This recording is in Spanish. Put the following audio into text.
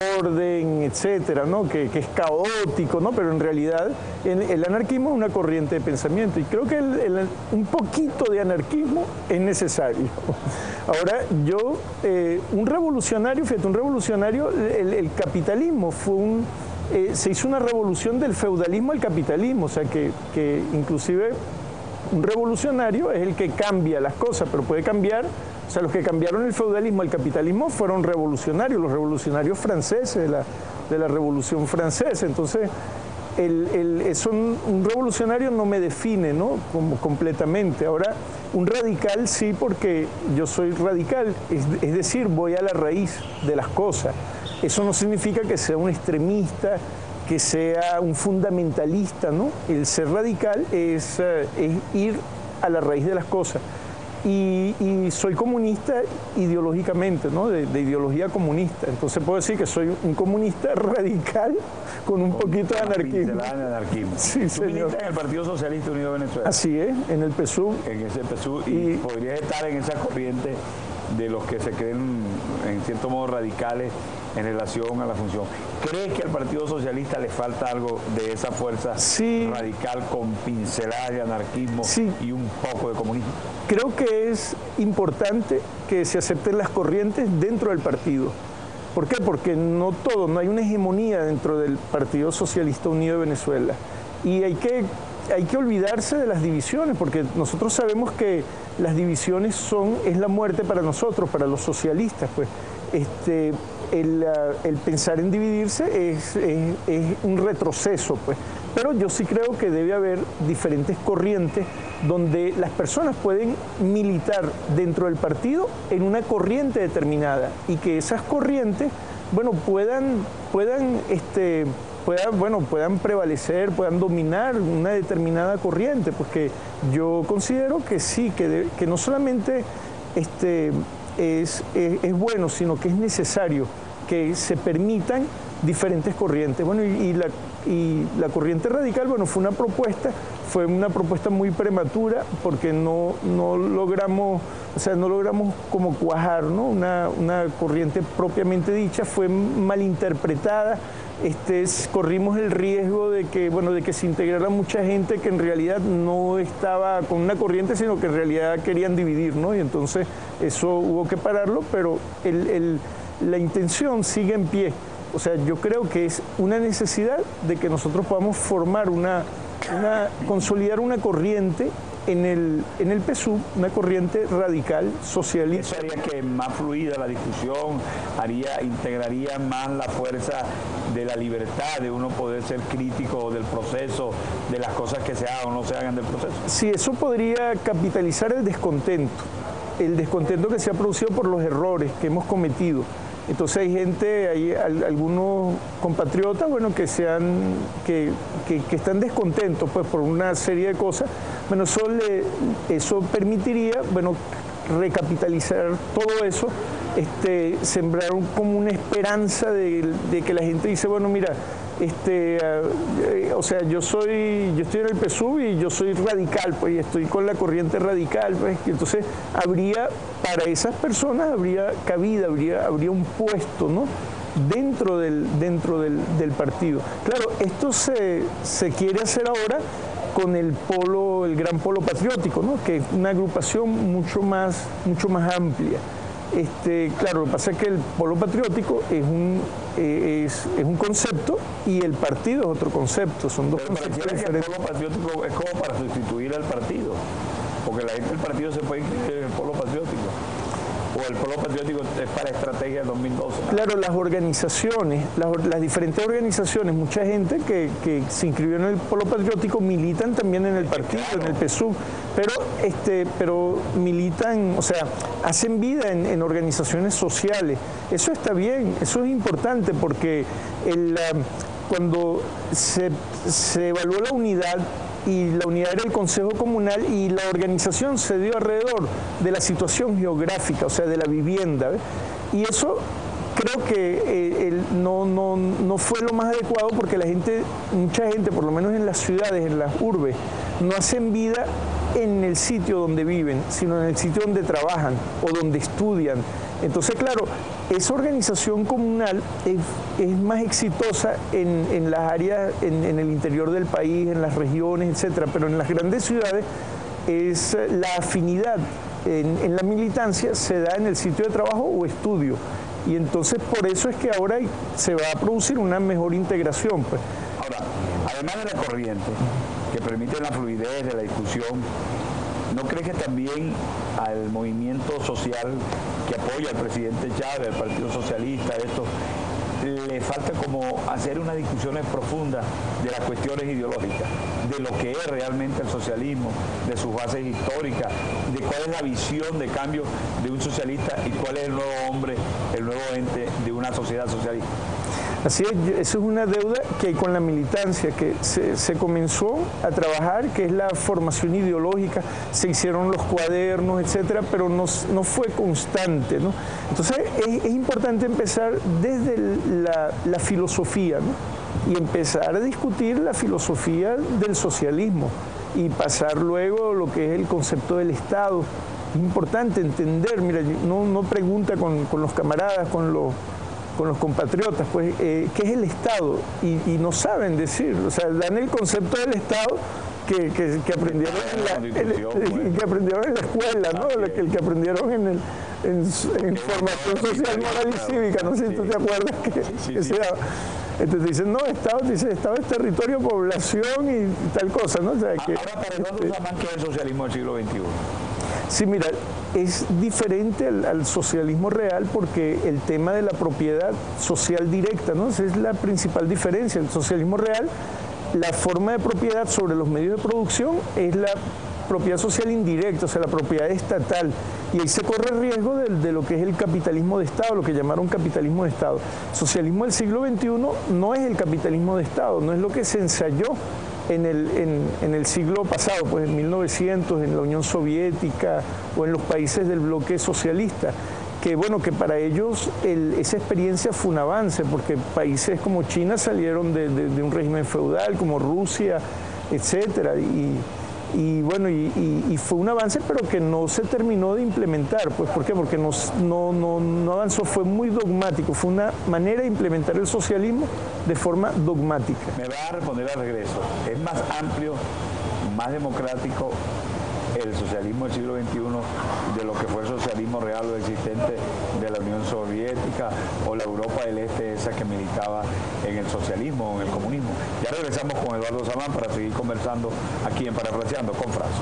orden, etcétera, ¿no? Que es caótico, ¿no? Pero en realidad el anarquismo es una corriente de pensamiento y creo que un poquito de anarquismo es necesario. Ahora, un revolucionario, fíjate, el capitalismo fue se hizo una revolución del feudalismo al capitalismo, o sea que inclusive un revolucionario es el que cambia las cosas, pero puede cambiar. O sea, los que cambiaron el feudalismo al capitalismo fueron revolucionarios, los revolucionarios franceses de la Revolución Francesa. Entonces, un revolucionario no me define, ¿no? Como completamente. Ahora, un radical sí, porque yo soy radical, es decir, voy a la raíz de las cosas. Eso no significa que sea un extremista, que sea un fundamentalista, ¿no? El ser radical es ir a la raíz de las cosas. Y soy comunista ideológicamente, ¿no? De ideología comunista. Entonces puedo decir que soy un comunista radical con un poquito de anarquismo. Sí, señor. Tú militas en el Partido Socialista Unido de Venezuela. Así es, en el PSUV. En ese PSUV, y podrías estar en esa corriente de los que se creen en cierto modo radicales en relación a la función. ¿Crees que al Partido Socialista le falta algo de esa fuerza radical con pinceladas de anarquismo y un poco de comunismo? Creo que es importante que se acepten las corrientes dentro del partido. ¿Por qué? Porque no hay una hegemonía dentro del Partido Socialista Unido de Venezuela. Y hay que olvidarse de las divisiones, porque nosotros sabemos que las divisiones es la muerte para nosotros, para los socialistas, pues. El pensar en dividirse es un retroceso, pues. Pero yo sí creo que debe haber diferentes corrientes donde las personas pueden militar dentro del partido en una corriente determinada y que esas corrientes, bueno, puedan prevalecer, puedan dominar una determinada corriente, pues que yo considero que sí, que no solamente es bueno, sino que es necesario que se permitan diferentes corrientes. Bueno, y la corriente radical, bueno, fue una propuesta muy prematura porque no logramos como cuajar, ¿no? Una corriente propiamente dicha, fue malinterpretada. Corrimos el riesgo de que se integrara mucha gente que en realidad no estaba con una corriente, sino que en realidad querían dividir, ¿no? Y entonces eso hubo que pararlo, pero la intención sigue en pie. O sea, yo creo que es una necesidad de que nosotros podamos formar consolidar una corriente en el PSUV, una corriente radical, socialista. Eso haría que más fluida la discusión, integraría más la fuerza de la libertad, de uno poder ser crítico del proceso, de las cosas que se hagan o no se hagan del proceso. Sí, eso podría capitalizar el descontento que se ha producido por los errores que hemos cometido. Entonces hay algunos compatriotas, bueno, que están descontentos, pues, por una serie de cosas. Bueno, eso permitiría, bueno, recapitalizar todo eso, sembrar como una esperanza de que la gente dice, bueno, mira, o sea, yo estoy en el PSUV y yo soy radical, pues, y estoy con la corriente radical, pues, y entonces para esas personas habría cabida, habría un puesto, ¿no? dentro del partido. Claro, esto se quiere hacer ahora con el gran polo patriótico, ¿no? Que es una agrupación mucho más amplia. Claro, lo que pasa es que el polo patriótico es un concepto y el partido es otro concepto, son dos conceptos diferentes. El polo patriótico es como para sustituir al partido, porque la gente del partido se puede inscribir en el polo patriótico. ¿O el polo patriótico es para estrategia 2012? Claro, las organizaciones, las diferentes organizaciones, mucha gente que se inscribió en el polo patriótico militan también en el partido, en el PSUV, pero militan, o sea, hacen vida en organizaciones sociales. Eso está bien, eso es importante porque cuando se evaluó la unidad, y la unidad era el Consejo Comunal y la organización se dio alrededor de la situación geográfica, o sea, de la vivienda, ¿ves? Y eso creo que no fue lo más adecuado porque mucha gente, por lo menos en las ciudades, en las urbes, no hacen vida en el sitio donde viven, sino en el sitio donde trabajan o donde estudian. Entonces, claro, esa organización comunal es más exitosa en las áreas, en el interior del país, en las regiones, etcétera, pero en las grandes ciudades es la afinidad en la militancia se da en el sitio de trabajo o estudio. Y entonces por eso es que ahora se va a producir una mejor integración, pues. Ahora, además de la corriente que permite la fluidez de la discusión, ¿no crees que también al movimiento social que apoya al presidente Chávez, al Partido Socialista, esto, le falta como hacer unas discusiones profundas de las cuestiones ideológicas, de lo que es realmente el socialismo, de sus bases históricas, de cuál es la visión de cambio de un socialista y cuál es el nuevo hombre, el nuevo ente de una sociedad socialista? Así es, eso es una deuda que hay con la militancia, que se comenzó a trabajar, que es la formación ideológica, se hicieron los cuadernos, etcétera, pero no fue constante, ¿no? Entonces es importante empezar desde la filosofía, ¿no? Y empezar a discutir la filosofía del socialismo y pasar luego a lo que es el concepto del Estado. Es importante entender, mira, no pregunta con los camaradas, con los compatriotas, pues, ¿qué es el Estado? Y no saben decir, o sea, dan el concepto del Estado que aprendieron en la escuela, ¿no? El que aprendieron en formación social, moral y cívica, no sé si tú te acuerdas que se daba. Entonces dicen, no, Estado es territorio, población y tal cosa, ¿no? O sea, que, ahora, ¿para Eduardo Samán qué es el socialismo del siglo XXI? Sí, mira, es diferente al socialismo real porque el tema de la propiedad social directa, ¿no? Esa es la principal diferencia. El socialismo real, la forma de propiedad sobre los medios de producción es la propiedad social indirecta, o sea, la propiedad estatal. Y ahí se corre el riesgo de lo que es el capitalismo de Estado, lo que llamaron capitalismo de Estado. El socialismo del siglo XXI no es el capitalismo de Estado, no es lo que se ensayó en el siglo pasado, pues en 1900, en la Unión Soviética o en los países del bloque socialista, que bueno, que para ellos esa experiencia fue un avance, porque países como China salieron de un régimen feudal, como Rusia, etcétera, y bueno, y fue un avance, pero que no se terminó de implementar. Pues, ¿por qué? Porque no avanzó, fue muy dogmático, fue una manera de implementar el socialismo de forma dogmática. Me va a responder al regreso. ¿Es más amplio, más democrático el socialismo del siglo XXI de lo que fue el socialismo real o existente de la Unión Soviética o la Europa del Este, esa que militaba en el socialismo o en el comunismo? Ya regresamos con Eduardo Samán para seguir conversando aquí en Parafraseando con Franzo.